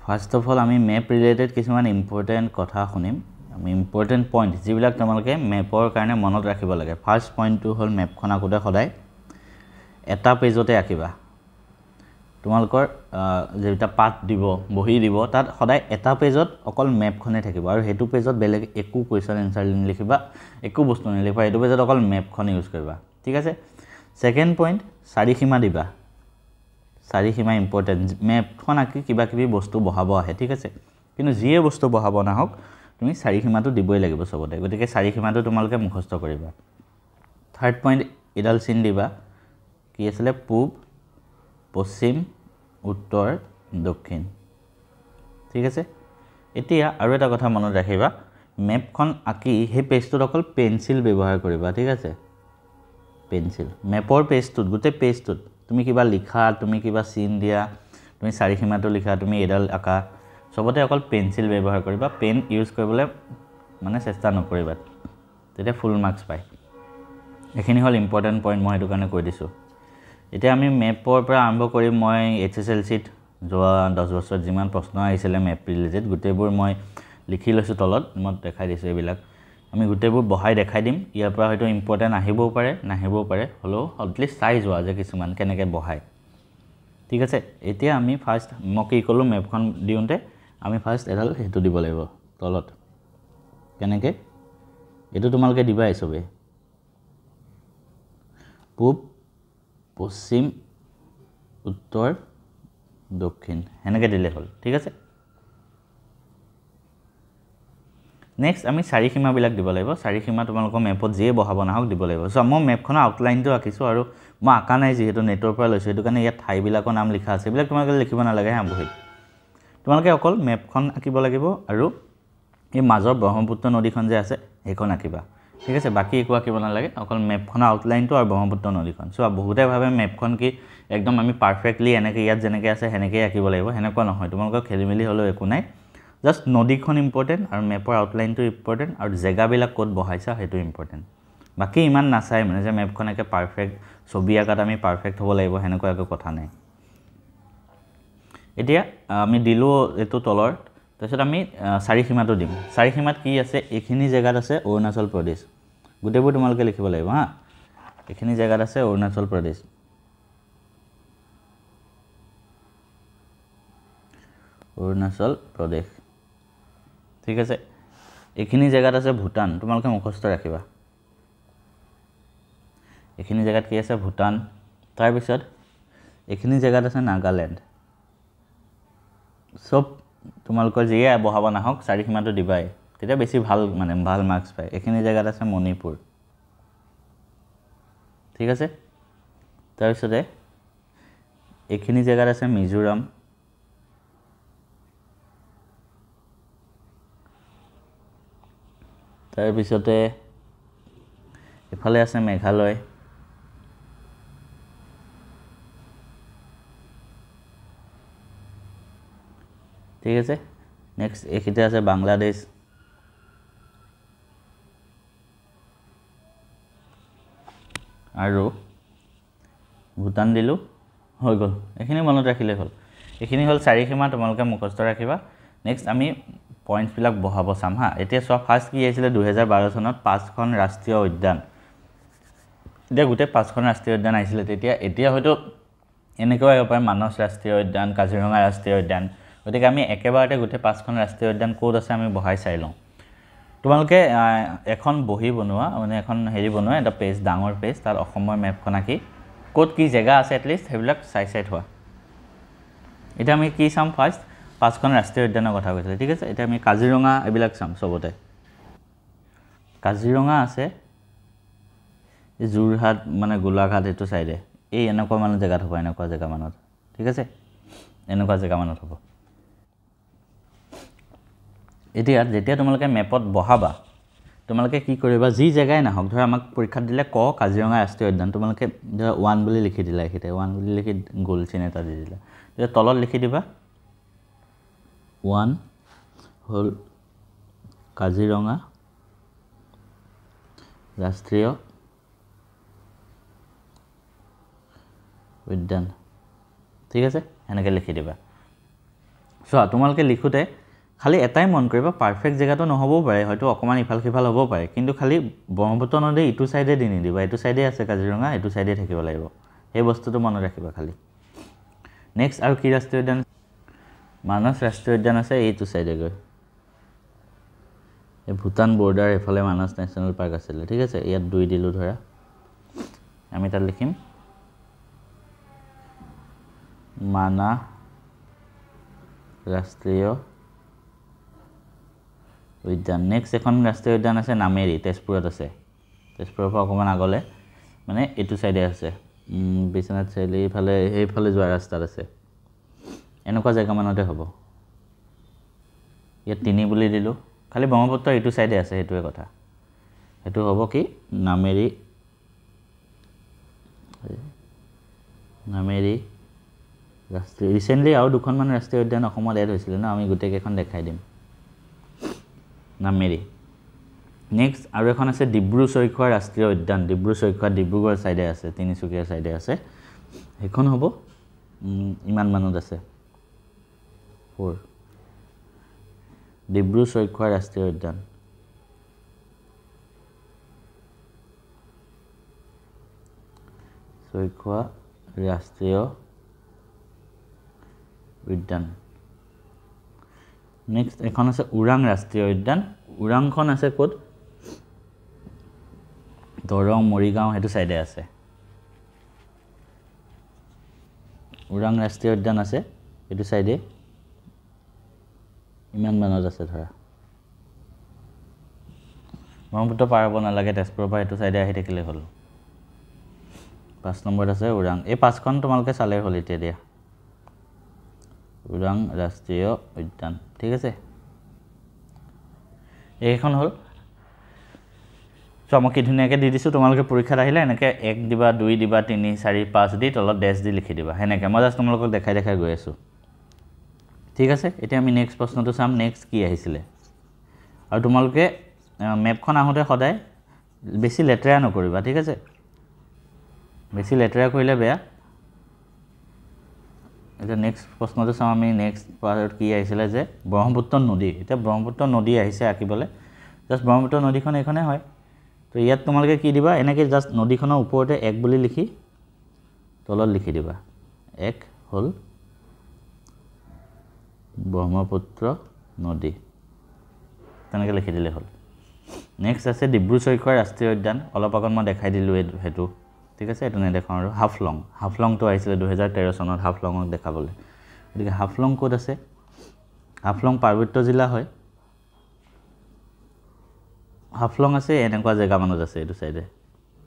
first of all আমি map related কিছুমান important কথা শুনিম আমি ইম্পৰ্টেণ্ট পইণ্ট যিবিলাক তোমালোকে মেপৰ কাৰণে মনত ৰাখিব লাগে ফাৰ্ষ্ট পইণ্টটো হ'ল মেপখন আঁকোতে সদায় এটা পেজতে আঁকিবা তোমালোকৰ যেটা পাঠ দিব বহি দিব তাত সদায় এটা পেজত অকল মেপখনে থাকিব আৰু হেতু পেজত বেলেগ একো কোৱেশ্চন এনসাৰ নিলিখিবা একো বস্তু নিলিখিবা হেতু পেজত অকল মেপখন ইউজ কৰিবা ঠিক আছে সেকেন্ড পইণ্ট চাৰিসীমা দিবা চাৰিসীমা ইম্পৰ্টেণ্ট মেপখন আঁকি কিবা কিবি বস্তু বহাব আহে ঠিক আছে কিন্তু যিয়ে বস্তু বহাব নাহক তুমি চাৰিসীমাটো দিবই লাগিব সবতে গতিকে চাৰিসীমাটো তোমালোকে মুখস্থ কৰিবা থাৰ্ড পইণ্ট ইডাল চিন দিবা কি আছিল পূব পশ্চিম উত্তৰ দক্ষিণ ঠিক আছে এতিয়া আৰু এটা কথা মনত ৰাখিবা মেপখন আঁকি হে পেজটোত অকল পেন্সিল ব্যৱহাৰ কৰিবা ঠিক আছে পেন্সিল মেপৰ পেজটোত গোটে পেজটোত তুমি কিবা লিখা তুমি কিবা চিন দিয়া তুমি চাৰিসীমাটো লিখা তুমি এডাল আঁকা সবতে অকল পেন্সিল ব্যৱহাৰ কৰিবা পেন ইউজ কৰিবলৈ মানে চেষ্টা নকৰিবা তেতিয়া ফুল মাৰ্কস পায় এখিনি হল ইম্পৰ্টেণ্ট পইণ্ট মই এটো কাৰণে কৈ দিছো এতিয়া আমি মেপৰ পৰা আৰম্ভ কৰিম মই HSLC-ত যোৱা 10 বছৰত যিমান প্ৰশ্ন আহিছিল মেপ ৰিলেটেড গোটেইবোৰ মই লিখি লৈছো তলত মই দেখাই দিছো এইবিলাক আমি গোটেইবোৰ বহাই দেখাই দিম ইয়াৰ পৰা হয়তো ইম্পৰ্টেণ্ট আহিবও পাৰে নাহিবও পাৰে হলো এটলিষ্ট চাই যোৱা যে কিছুমান কেনেকৈ বহাই ঠিক আছে এতিয়া আমি ফাৰ্স্ট মই কি কলো মেপখন দিওঁতে আমি ফাৰ্স্ট এডাল হেতু দিব লাগিব তলত কেনেকৈ এটো তোমালোকে দিবা এসবে পূব পশ্চিম উত্তৰ দক্ষিণ হেনেকে দিলে হল ঠিক আছে নেক্সট আমি চাৰিসীমা বিলাক দিব লাগিব চাৰিসীমা তোমালোকৰ মেপত যিয়ে বহাব নাহক দিব লাগিব সো মই মেপখনৰ আউটলাইনটো আঁকিছো আৰু মই আঁকা নাই যেহেতু নেটৰ পৰা লৈছো এটো কাৰণে ইয়াত ঠাইবিলাকৰ নাম লিখা আছে এইবিলাক তোমালোকে লিখিব নালাগে হা বহিত তোমালোকে অকল মেপখন আঁকিব লাগিব আৰু এই মাজৰ ব্ৰহ্মপুত্ৰ নদীখন যে আছে হেখন আঁকিবা ঠিক আছে বাকি একো আঁকিব নালাগে অকল মেপখনৰ আউটলাইনটো আৰু ব্ৰহ্মপুত্ৰ নদীখন সো বহুতে ভাবে মেপখন কি একদম আমি পাৰফেক্টলি এনেকৈ ইয়াত যেনেকৈ আছে হেনেকৈ আঁকিব লাগিব হেনেকুৱা নহয় তোমালোকৰ খেলিমেলি হলো একো নাই জাস্ট নদীখন ইম্পৰ্টেন্ট আৰু মেপৰ আউটলাইনটো ইম্পৰ্টেন্ট আৰু জেগাবিলাক কোড বহাইছা হেতু ইম্পৰ্টেন্ট বাকি ইমান নাচাই মানে যে মেপখন একে পাৰফেক্ট ছবি আঁকাত আমি পাৰফেক্ট হ'ব লাগিব হেনেকুৱা একো কথা নাই এতিয়া আমি দিলো এটো তলৰ তাৰপিছত আমি চাৰিসীমাটো দিম চাৰিসীমাত কি আছে এখিনি জেগাত আছে অৰুণাচল প্ৰদেশ গোটেইবোৰ তোমালোকে লিখিব লাগিব হা এখিনি জেগাত আছে অৰুণাচল প্ৰদেশ অৰুণাচল প্ৰদেশ ঠিক আছে এখিনি জেগাত আছে ভূটান তোমালোকে মুখস্থ ৰাখিবা এখিনি জেগাত কি আছে ভূটান তাৰ পিছত এখিনি জেগাত আছে নাগালেণ্ড সব তোমালোকৰ যিয়ে বহাব নাহক চাৰিসীমাটো দিবাই তেতিয়া বেছি ভাল মানে ভাল মাৰ্কস পায় এখিনি জেগাত আছে মণিপুৰ ঠিক আছে তাৰ পিছতে এখিনি জেগাত আছে মিজোৰাম তাৰ পিছতে এফালে আছে মেঘালয় ঠিক আছে নেক্সট এখিতে আছে বাংলাদেশ আৰু ভূটান দিলো হৈ গল এখিনি মনত ৰাখিলে হল এখিনি হল চাৰিসীমা তোমালোকে মুখস্থ ৰাখিবা নেক্সট আমি পইণ্টছ বিলাক বহাব চাম হা এতিয়া সব ফাৰ্স্ট কি আছিল 2012 চনত 5খন ৰাষ্ট্ৰীয় উদ্যান এতিয়া গোটে 5খন ৰাষ্ট্ৰীয় উদ্যান আহিছিল এতিয়া হয়তো এনেকৈ হ'ব পাৰে মানস ৰাষ্ট্ৰীয় উদ্যান কাজিৰঙা ৰাষ্ট্ৰীয় উদ্যান গতিকে আমি একেবাৰতে গোটে 5খন ৰাষ্ট্ৰীয় উদ্যান কোড আছে আমি বহাই চাই লওঁ তোমালোকে এখন বহি বনোৱা মানে এখন হেৰি বনোৱা এটা পেজ ডাঙৰ পেজ তাৰ অসমৰ মেপখন আঁকি কোড কি জেগা আছে এটলিষ্ট হেবিলাক চাই থোৱা এটা আমি কি চাম ফাৰ্স্ট 5খন ৰাষ্ট্ৰীয় উদ্যানৰ কথা কৈছে ঠিক আছে এটা আমি কাজিৰঙা এবিলাক চাম সবতে কাজিৰঙা আছে এই জুৰহাট মানে গোলাঘাট এটো সাইডে এই এনেকুৱা মানে জেগাত হ'ব এনেকুৱা জেগা মানত ঠিক আছে এনেকুৱা জেগা মানত হ'ব এতিয়া যেতিয়া তোমালোকে মেপত বহাবা তোমালোকে কি কৰিবা যি জেগাই নাহক ধৰা আমাক পৰীক্ষাত দিলে ক কাজিৰঙা ৰাষ্ট্ৰীয় উদ্যান তোমালোকে 1 বুলি লিখি দিলা এখিতে 1 বুলি লিখি গোল চিন এটা দি দিলা তেতিয়া তলত লিখি দিবা 1 হল কাজিৰঙা ৰাষ্ট্ৰীয় উদ্যান ঠিক আছে এনেকৈ লিখি দিবা চোৱা তোমালোকে লিখোঁতে খালি এটাই মন কৰিবা পাৰফেক্ট জেগাটো নহ'বও পাৰে হয়তো অকণমান ইফাল সিফাল হ'ব পাৰে কিন্তু খালি ব্ৰহ্মপুত্ৰ নদী ইটো চাইডে দি নিদিবা এইটো চাইডে আছে কাজিৰঙা এইটো চাইডে থাকিব লাগিব সেই বস্তুটো মনত ৰাখিবা খালি নেক্সট আৰু কি ৰাষ্ট্ৰীয় উদ্যান মানস ৰাষ্ট্ৰীয় উদ্যান আছে এইটো চাইডে গৈ এই ভূটান বৰ্ডাৰ এফালে মানস নেশ্যনেল পাৰ্ক আছিলে ঠিক আছে ইয়াত 2 দিলোঁ ধৰা আমি তাত লিখিম মানস ৰাষ্ট্ৰীয় উদ্যান নেক্সট এখন ৰাষ্ট্ৰীয় উদ্যান আছে নামেৰি তেজপুৰত আছে তেজপুৰৰ পৰা অকণমান আগলৈ মানে এইটো চাইডে আছে বিশ্বনাথ চাৰিআলি এইফালে সেইফালে যোৱা ৰাস্তাত আছে এনেকুৱা জেগামানতে হ'ব ইয়াত 3 বুলি দিলোঁ খালি ব্ৰহ্মপুত্ৰ এইটো চাইডে আছে সেইটোৱে কথা সেইটো হ'ব কি নামেৰি ৰাষ্ট্ৰীয় ৰিচেণ্টলি আৰু দুখনমান ৰাষ্ট্ৰীয় উদ্যান অসমত এড হৈছিলে ন আমি গোটেইকেইখন দেখাই দিম নামেৰি নেক্সট আৰু এখন আছে ডিব্ৰু চৈখোৱা ৰাষ্ট্ৰীয় উদ্যান ডিব্ৰু চৈখোৱা ডিব্ৰুগড় চাইডে আছে তিনিচুকীয়া চাইডে আছে সেইখন হ'ব ইমান মানত আছে 4 ডিব্ৰু চৈখোৱা ৰাষ্ট্ৰীয় উদ্যান চৈখোৱা ৰাষ্ট্ৰীয় উদ্যান নেক্সট এখন আছে ওৰাং ৰাষ্ট্ৰীয় উদ্যান ওৰাংখন আছে ক'ত দৰং মৰিগাঁও সেইটো চাইডে আছে ওৰাং ৰাষ্ট্ৰীয় উদ্যান আছে এইটো চাইডে ইমান মানত আছে ধৰা ব্ৰহ্মপুত্ৰ পাৰ হ'ব নালাগে তেজপুৰৰ পৰা এইটো চাইডে আহি থাকিলে হ'ল 5 নম্বৰত আছে ওৰাং এই 5খন তোমালোকে চালে হ'ল এতিয়া দিয়া ওৰাং ৰাষ্ট্ৰীয় উদ্যান ঠিক আছে এইখন হ'ল তো মই কি ধুনীয়াকৈ দি দিছোঁ তোমালোকে পৰীক্ষাত আহিলে এনেকৈ 1 দিবা 2 দিবা 3 4 5 দি তলত ডেছ দি লিখি দিবা সেনেকৈ মই জাষ্ট তোমালোকক দেখাই গৈ আছোঁ ঠিক আছে এতিয়া আমি নেক্সট প্ৰশ্নটো চাম নেক্সট কি আহিছিলে আৰু তোমালোকে মেপখন আহোঁতে সদায় বেছি লেতেৰা নকৰিবা ঠিক আছে বেছি লেতেৰা কৰিলে বেয়া এতিয়া নেক্সট প্ৰশ্নটো চাওঁ আমি নেক্সট পাৰ্টত কি আহিছিলে যে ব্ৰহ্মপুত্ৰ নদী এতিয়া ব্ৰহ্মপুত্ৰ নদী আহিছে আঁকিবলৈ জাষ্ট ব্ৰহ্মপুত্ৰ নদীখন এইখনে হয় তো ইয়াত তোমালোকে কি দিবা এনেকৈ জাষ্ট নদীখনৰ ওপৰতে 1 বুলি লিখি তলত লিখি দিবা 1 হ'ল ব্ৰহ্মপুত্ৰ নদী তেনেকৈ লিখি দিলে হ'ল নেক্সট আছে ডিব্ৰু চৈখোৱা ৰাষ্ট্ৰীয় উদ্যান অলপ আগত মই দেখাই দিলোঁ সেইটো ঠিক আছে এইটো নেদেখাওঁ আৰু হাফলংটো আহিছিলে 2013 চনত হাফলঙক দেখাবলৈ গতিকে হাফলং ক'ত আছে হাফলং পাৰ্বত্য জিলা হয় হাফলং আছে এনেকুৱা জেগামানত আছে এইটো চাইডে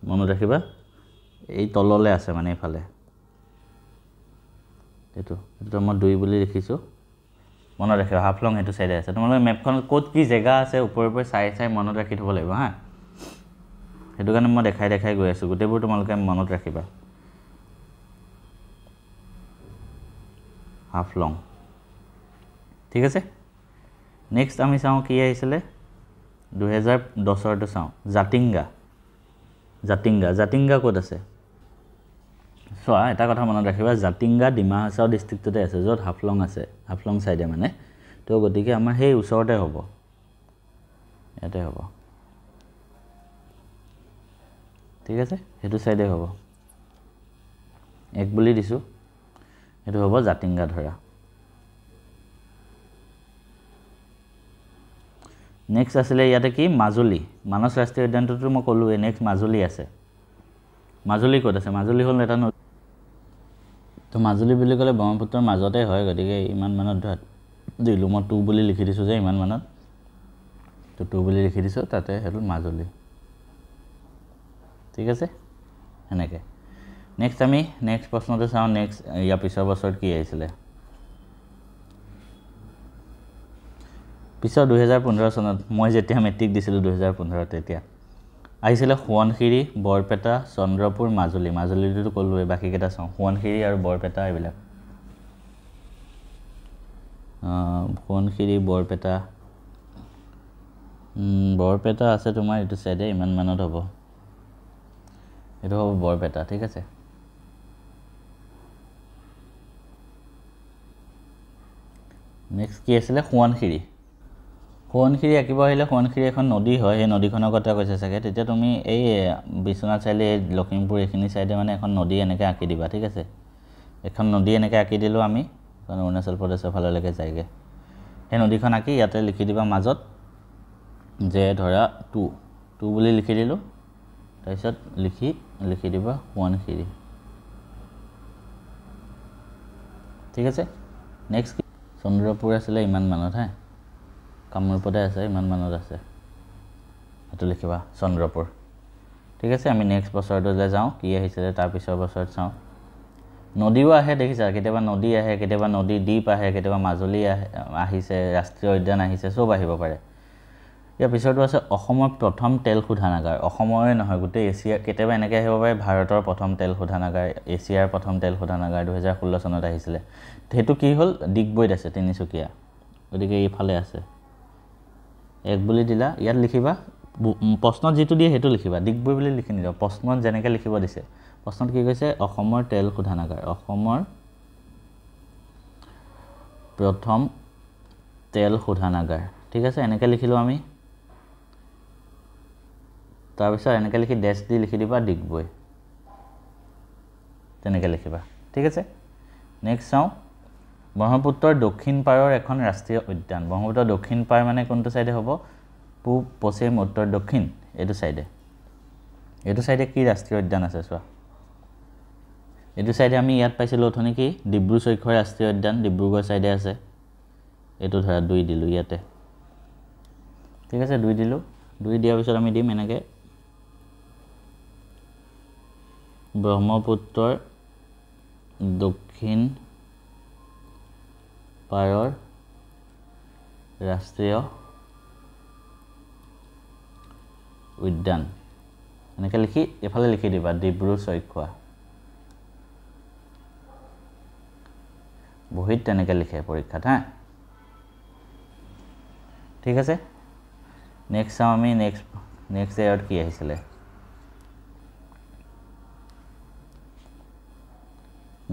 মনত ৰাখিবা এই তললৈ আছে মানে এইফালে এইটো মই 2 বুলি লিখিছোঁ মনত ৰাখিবা হাফলং এইটো চাইডে আছে তোমালোকে মেপখনত ক'ত কি জেগা আছে ওপৰে চাই মনত ৰাখি থ'ব লাগিব হা সেইটো কাৰণে মই দেখাই গৈ আছোঁ গোটেইবোৰ তোমালোকে মনত ৰাখিবা হাফলং ঠিক আছে নেক্সট আমি চাওঁ কি আহিছিলে 2010ৰটো চাওঁ জাতিংগা ক'ত আছে চোৱা এটা কথা মনত ৰাখিবা জাতিংগা ডিমা হাছাও ডিষ্ট্ৰিক্টতে আছে য'ত হাফলং আছে হাফলং চাইডে মানে তো গতিকে আমাৰ সেই ওচৰতে হ'ব ইয়াতে হ'ব ঠিক আছে সেইটো চাইডে হ'ব 1 বুলি দিছোঁ সেইটো হ'ব জাতিংগা ধৰা নেক্সট আছিলে ইয়াতে কি মাজুলী মানস ৰাষ্ট্ৰীয় উদ্যানটোতো মই ক'লোৱে নেক্সট মাজুলী আছে মাজুলী ক'ত আছে মাজুলী হ'ল এটা তো মাজুলী বুলি ক'লে ব্ৰহ্মপুত্ৰৰ মাজতে হয় গতিকে ইমান মানত ধৰা দিলোঁ মই 2 বুলি লিখি দিছোঁ যে ইমান মানত তো 2 বুলি লিখি দিছোঁ তাতে সেইটো মাজুলী ঠিক আছে এনেকৈ নেক্সট আমি নেক্সট প্ৰশ্নটো চাওঁ নেক্সট ইয়াৰ পিছৰ বছৰত কি আহিছিলে পিছৰ 2015 চনত মই যেতিয়া মেট্ৰিক দিছিলোঁ 2015 তেতিয়া আহিছিলে সোৱণশিৰি বৰপেটা চন্দ্ৰপুৰ মাজুলীটো ক'লোৱে বাকীকেইটা চাওঁ সোৱণশিৰি আৰু বৰপেটা এইবিলাক সোৱণশিৰি বৰপেটা আছে তোমাৰ এইটো চাইডে ইমান মানত হ'ব এইটো হ'ব বৰপেটা ঠিক আছে নেক্সট কি আছিলে সোৱণশিৰি সোৱণশিৰি আঁকিব আহিলে সোৱণশিৰি এখন নদী হয় সেই নদীখনৰ কথা কৈছে চাগে তেতিয়া তুমি এই বিশ্বনাথ চাৰিআলি লখিমপুৰ এইখিনি চাইডে মানে এখন নদী এনেকৈ আঁকি দিবা ঠিক আছে এখন নদী এনেকৈ আঁকি দিলোঁ আমি কাৰণ অৰুণাচল প্ৰদেশৰ ফাললৈকে যায়গৈ সেই নদীখন আঁকি ইয়াতে লিখি দিবা মাজত যে ধৰা টু বুলি লিখি দিলোঁ তাৰপিছত লিখি দিবা সোৱণশিৰি ঠিক আছে নেক্সট চন্দ্ৰপুৰ আছিলে ইমান মানত হে কামৰূপতে আছে ইমান মানত আছে সেইটো লিখিবা চন্দ্ৰপুৰ ঠিক আছে আমি নেক্সট বছৰটোলৈ যাওঁ কি আহিছিলে তাৰ পিছৰ বছৰত চাওঁ নদীও আহে দেখিছা কেতিয়াবা নদী আহে কেতিয়াবা নদী দ্বীপ আহে কেতিয়াবা মাজুলী আহিছে ৰাষ্ট্ৰীয় উদ্যান আহিছে চব আহিব পাৰে ইয়াৰ পিছৰটো আছে অসমৰ প্ৰথম তেল শোধনাগাৰ অসমৰে নহয় গোটেই এছিয়া কেতিয়াবা এনেকৈ আহিব পাৰে ভাৰতৰ প্ৰথম তেল শোধনাগাৰ এছিয়াৰ প্ৰথম তেল শোধনাগাৰ 2016 চনত আহিছিলে সেইটো কি হ'ল ডিগবৈত আছে তিনিচুকীয়া গতিকে এইফালে আছে এক বুলি দিলা ইয়াত লিখিবা প্ৰশ্নত যিটো দিয়ে সেইটো লিখিবা ডিগবৈ বুলি লিখি নিদিবা প্ৰশ্নত যেনেকৈ লিখিব দিছে প্ৰশ্নত কি কৈছে অসমৰ তেল শোধনাগাৰ অসমৰ প্ৰথম তেল শোধনাগাৰ ঠিক আছে এনেকৈ লিখিলোঁ আমি তাৰপিছত এনেকৈ লিখি ডেছ দি লিখি দিবা ডিগবৈ তেনেকৈ লিখিবা ঠিক আছে নেক্সট চাওঁ ব্ৰহ্মপুত্ৰৰ দক্ষিণ পাৰৰ এখন ৰাষ্ট্ৰীয় উদ্যান ব্ৰহ্মপুত্ৰৰ দক্ষিণ পাৰ মানে কোনটো চাইডে হ'ব পূব পশ্চিম উত্তৰ দক্ষিণ এইটো চাইডে কি ৰাষ্ট্ৰীয় উদ্যান আছে চোৱা এইটো চাইডে আমি ইয়াত পাইছিলোঁ অথনি কি ডিব্ৰু চৈখোৱা ৰাষ্ট্ৰীয় উদ্যান ডিব্ৰুগড় চাইডে আছে এইটো ধৰা 2 দিলোঁ ইয়াতে ঠিক আছে 2 দিলোঁ 2 দিয়াৰ পিছত আমি দিম এনেকৈ ব্ৰহ্মপুত্ৰৰ দক্ষিণ পাৰৰ ৰাষ্ট্ৰীয় উদ্যান এনেকৈ লিখি এফালে লিখি দিবা ডিব্ৰু চৈখোৱা বহিত তেনেকৈ লিখে পৰীক্ষাত হা ঠিক আছে নেক্সট চাওঁ আমি নেক্সট ইয়াৰত কি আহিছিলে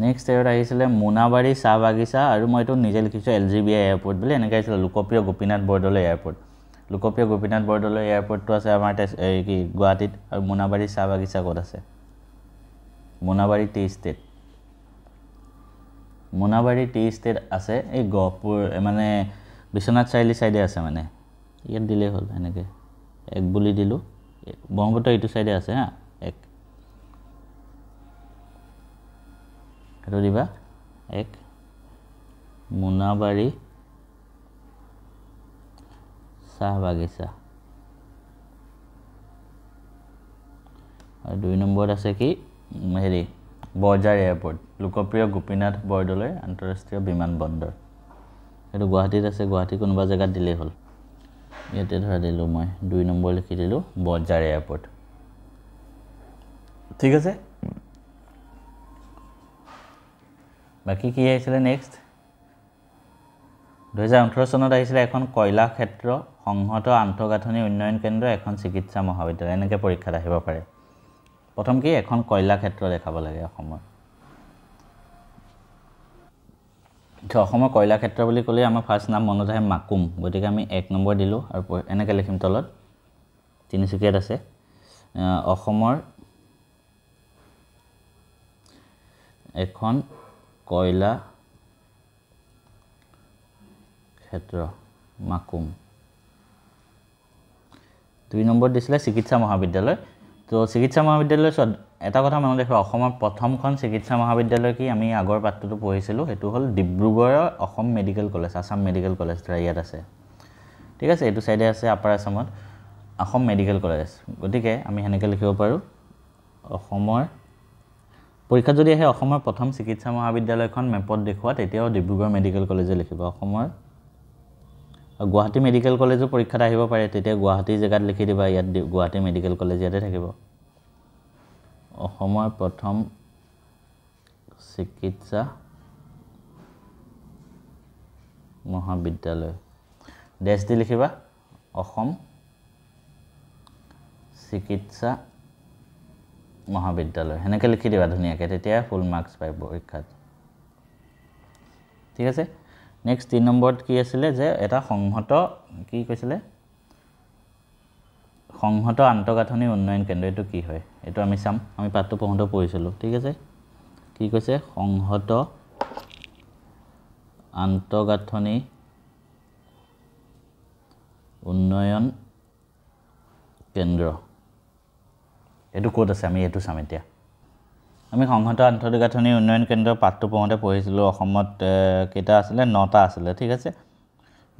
নেক্সট ইয়াৰত আহিছিলে মোনাবাৰী চাহ বাগিচা আৰু মই এইটো নিজে লিখিছোঁ LGBI এয়াৰপৰ্ট বুলি এনেকৈ আহিছিলে লোকপ্ৰিয় গোপীনাথ বৰদলৈ এয়াৰপৰ্ট লোকপ্ৰিয় গোপীনাথ বৰদলৈ এয়াৰপৰ্টটো আছে আমাৰ কি গুৱাহাটীত আৰু মোনাবাৰী চাহ বাগিচা ক'ত আছে Monabari T state Monabari T state আছে এই গহপুৰ মানে বিশ্বনাথ চাৰিআলি চাইডে আছে মানে ইয়াত দিলেই হ'ল এনেকৈ এক বুলি দিলোঁ ব্ৰহ্মপুত্ৰ এইটো চাইডে আছে হা এক এইটো দিবা এক মোনাবাৰী চাহ বাগিচা আৰু 2 নম্বৰত আছে কি হেৰি বৰঝাৰ এয়াৰপৰ্ট লোকপ্ৰিয় গোপীনাথ বৰদলৈ আন্তঃৰাষ্ট্ৰীয় বিমানবন্দৰ এইটো গুৱাহাটীত আছে গুৱাহাটী কোনোবা জেগাত দিলেই হ'ল ইয়াতে ধৰা দিলোঁ মই 2 নম্বৰ লিখি দিলোঁ বৰঝাৰ এয়াৰপৰ্ট ঠিক আছে বাকি কি আহিছিলে নেক্সট 2018 চনত আহিছিলে এখন কয়লা ক্ষেত্ৰ সংহত আন্তঃগাঁথনি উন্নয়ন কেন্দ্ৰ এখন চিকিৎসা মহাবিদ্যালয় এনেকৈ পৰীক্ষাত আহিব পাৰে প্ৰথম কি এখন কয়লা ক্ষেত্ৰ দেখাব লাগে অসমৰ অসমৰ কয়লা ক্ষেত্ৰ বুলি ক'লে আমাৰ ফাৰ্ষ্ট নাম মনত আহে মাকুম গতিকে আমি 1 নম্বৰ দিলোঁ আৰু এনেকৈ লিখিম তলত তিনিচুকীয়াত আছে অসমৰ এখন কয়লা ক্ষেত্ৰ মাকুম 2 নম্বৰ দিছিলে চিকিৎসা মহাবিদ্যালয় তো চিকিৎসা মহাবিদ্যালয় এটা কথা মনত ৰাখিবা অসমৰ প্ৰথমখন চিকিৎসা মহাবিদ্যালয় কি আমি আগৰ পাঠটো পঢ়িছিলোঁ সেইটো হ'ল ডিব্ৰুগড়ৰ Assam medical college Assam medical college ইয়াত আছে ঠিক আছে এইটো সাইডে আছে আপাৰ আসামত অসম মেডিকেল কলেজ গতিকে আমি হেনেকৈ লিখিব পাৰোঁ অসমৰ পৰীক্ষা যদি আহে অসমৰ প্ৰথম চিকিৎসা মহাবিদ্যালয়খন মেপত দেখুৱা তেতিয়াও ডিব্ৰুগড় মেডিকেল কলেজে লিখিব অসমৰ গুৱাহাটী মেডিকেল কলেজো পৰীক্ষাত আহিব পাৰে তেতিয়া গুৱাহাটী জেগাত লিখি দিবা ইয়াত গুৱাহাটী মেডিকেল কলেজ ইয়াতে থাকিব অসমৰ প্ৰথম চিকিৎসা মহাবিদ্যালয় দেশ দি লিখিবা অসম চিকিৎসা মহাবিদ্যালয় হেনেকৈ লিখি দিবা ধুনীয়াকৈ তেতিয়া ফুল মাৰ্কস পাই পৰীক্ষাত ঠিক আছে নেক্সট 3 নম্বৰত কি আছিলে যে এটা সংহত কি কৈছিলে সংহত আন্তঃগাঁথনি উন্নয়ন কেন্দ্ৰ এটো কি হয় এটো আমি চাম আমি পাঠটো পঢ়োতে পঢ়িছিলো ঠিক আছে কি কৈছে সংহত আন্তঃগাঁথনি উন্নয়ন কেন্দ্ৰ এটো কোড আছে আমি এটো চাম এতিয়া আমি সংহত আন্তঃগাঁথনি উন্নয়ন কেন্দ্ৰ পাঠটো পঢ়োতে পঢ়িছিলো অসমত কেটা আছিল 9টা আছিল ঠিক আছে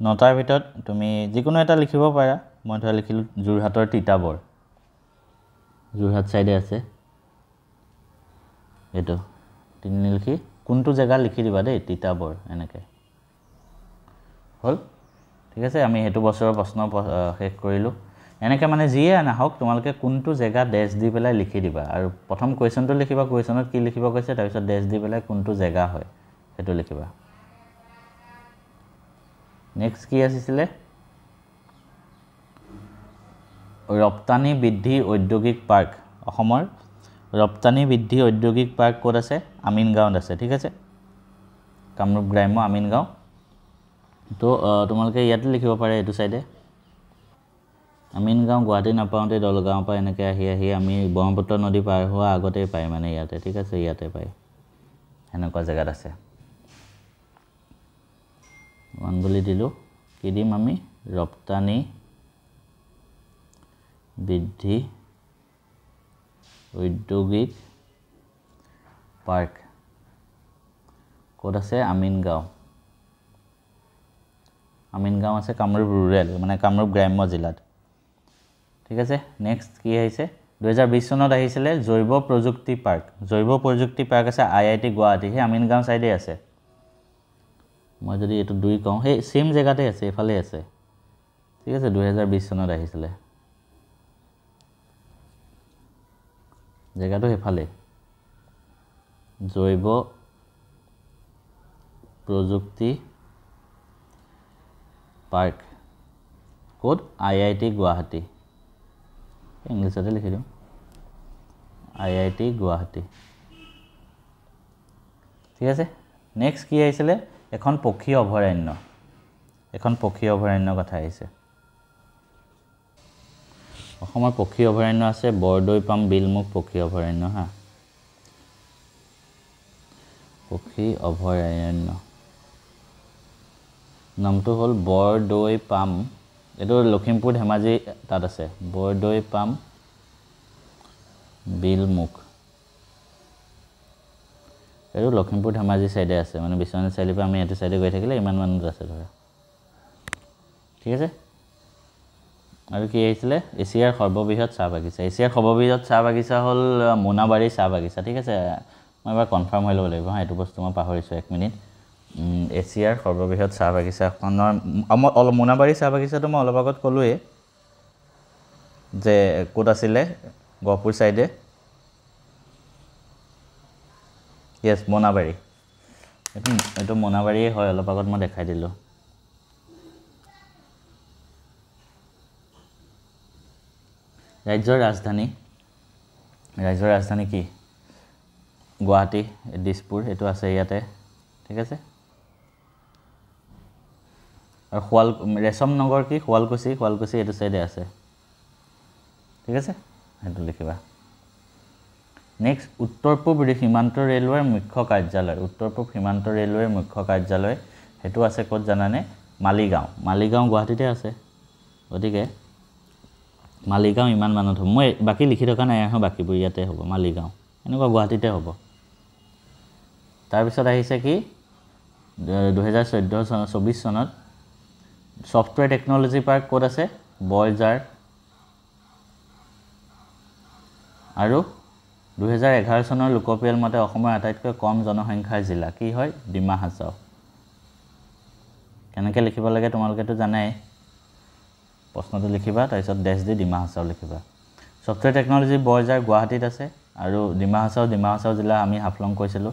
9টাৰ ভিতৰত তুমি যিকোনো এটা লিখিব পাৰা মই ধৰা লিখিলো জুৰহাটৰ তিতাবৰ জুৰহাট সাইডে আছে এটো তিনি লিখি কোনটো জায়গা লিখি দিবা দেই তিতাবৰ এনেকে হল ঠিক আছে আমি হেতু বছৰৰ প্ৰশ্ন শেষ কৰিলো এনেকে মানে জিয়ে না হক তোমালকে কোনটো জায়গা ড্যাশ দি পেলাই লিখি দিবা আৰু প্ৰথম কোৱেশ্চনটো লিখিবা কোৱেশ্চনত কি লিখিবা কৈছে তাৰ পিছত ড্যাশ দি পেলাই কোনটো জায়গা হয় হেতু লিখিবা নেক্সট কি আছিল ৰপ্তানি বৃদ্ধি ঔদ্যোগিক পাৰ্ক অসমৰ ৰপ্তানি বৃদ্ধি ঔদ্যোগিক পাৰ্ক কোড আছে আমিনগাঁৱত আছে ঠিক আছে কামৰূপ গ্ৰাম্য আমিনগাঁও তো তোমালকে ইয়াতে লিখিব পাৰে এটো সাইডে আমিনগাঁও গুৱাহাটী নাপাওঁতে দলগাঁও পা এনেকে আহি আমি ব্ৰহ্মপুত্ৰ নদী পাৰ হোৱা আগতে পায় মানে ইয়াতে ঠিক আছে ইয়াতে পায় হেনকা জায়গাত আছে মান বুলি দিলো কি দিম আমি ৰপ্তানি বৃদ্ধি ঔদ্যোগিক পাৰ্ক কোড আছে আমিনগাঁও আছে কামৰূপ ৰুৰেল মানে কামৰূপ গ্ৰাম্য জিলাত ঠিক আছে নেক্সট কি আহিছে 2020 চনত আহিছিলে জৈৱ প্ৰযুক্তি পাৰ্ক আছে আইআইটি গুৱাহাটী হে আমিনগাঁও সাইডে আছে মই যদি এটো 2 কওঁ হে সেম জায়গাতে আছে এফালে আছে ঠিক আছে 2020 চনত আহিছিলে জায়গাটো এফালে জৈৱ প্ৰযুক্তি পাৰ্ক কোড আইআইটি গুৱাহাটী ইংলিছতে লিখি দিম আইআইটি গুৱাহাটী ঠিক আছে নেক্সট কি আহিছিলে এখন পক্ষী অভয়াৰণ্য কথা আহিছে অসমৰ পক্ষী অভয়াৰণ্য আছে বৰদৈপাম বিলমুখ পক্ষী অভয়াৰণ্য হা পক্ষী অভয়াৰণ্য নামটো হল বৰদৈপাম এটো লখিমপুৰ ধেমাজি তাত আছে বৰদৈপাম বিলমুখ এটো লখিমপুৰ ধেমাজি সাইডে আছে মানে বিশ্বনাথ চাৰিআলি পৰা আমি এটো সাইডে গৈ থাকিলে ইমান মানুহ আছে ধৰা ঠিক আছে আৰু কি আহিছিলে এছিয়াৰ সৰ্ববৃহৎ চাহ বাগিচা হল মোনাবাৰী চাহ বাগিচা ঠিক আছে মই এবাৰ কনফাৰ্ম হৈ ল'ব লাগিব হা এটো বস্তু মই পাহৰিছো 1 মিনিট এছিয়াৰ সৰ্ববৃহৎ চাহ বাগিচাখনৰ মোনাবাৰী চাহ বাগিচাটো মই অলপ আগত কলোৱে যে কোড আছিলে গহপুৰ সাইডে yes মোনাবাৰী এটো মোনাবাৰী হয় অলপ আগত মই দেখাই দিলো ৰাজ্যৰ ৰাজধানী কি গুৱাহাটী দিছপুৰ এটো আছে ইয়াতে ঠিক আছে আৰু ৰেশম নগৰ কি শুৱালকুছি এটো সাইডে আছে ঠিক আছে হেতু লিখিবা নেক্সট উত্তৰ পূব সীমান্ত ৰেলৱেৰ মুখ্য কাৰ্যালয় হেতু আছে ক'ত জানানে মালিগাঁও গুৱাহাটীতে আছে গতিকে মালিগাঁও ইমান মানত হ'ব মই বাকি লিখি থকা নাই আহ বাকিবোৰ ইয়াতে হ'ব মালিগাঁও এনেকুৱা গুৱাহাটীতে হ'ব তাৰ পিছত আহিছে কি 2024 চনত সফটৱেৰ টেকনলজি পাৰ্ক ক'ত আছে বয়জাৰ আৰু 2011 চনৰ লোকপিয়ল মতে অসমৰ আটাইতকৈ কম জনসংখ্যাৰ জিলা কি হয় ডিমা হাছাও কেনেকৈ লিখিব লাগে তোমালোকেতো জানাই প্ৰশ্নটো লিখিবা তাৰ পিছত ড্যাশ দি ডিমা হাছাও লিখিবা সফটৱেৰ টেকনলজি বয়জাৰ গুৱাহাটীত আছে আৰু ডিমা হাছাও জিলা আমি হাফলং কৈছিলো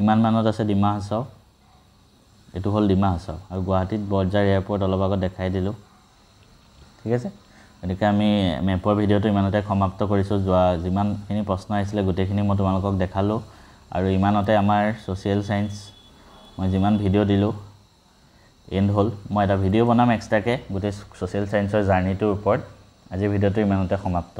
ইমান মানত আছে ডিমা হাছাও এটো হল ডিমা হাছাও আৰু গুৱাহাটীত বয়জাৰ এয়াৰপোৰ্ট অলপ আগত দেখাই দিলো ঠিক আছে এদিকে আমি মেপৰ ভিডিওটো ইমানতে সমাপ্ত কৰিছো যিমানখিনি প্ৰশ্ন আহিছিলে গোটেইখিনি মই তোমালোকক দেখালো আৰু ইমানতে আমাৰ সোশ্যাল সায়েন্স মই যিমান ভিডিও দিলো এণ্ড হ'ল মই এটা ভিডিঅ' বনাম এক্সট্ৰাকৈ গোটেই ছ'চিয়েল চায়েন্সৰ জাৰ্ণিটোৰ ওপৰত আজিৰ ভিডিঅ'টো ইমানতে সমাপ্ত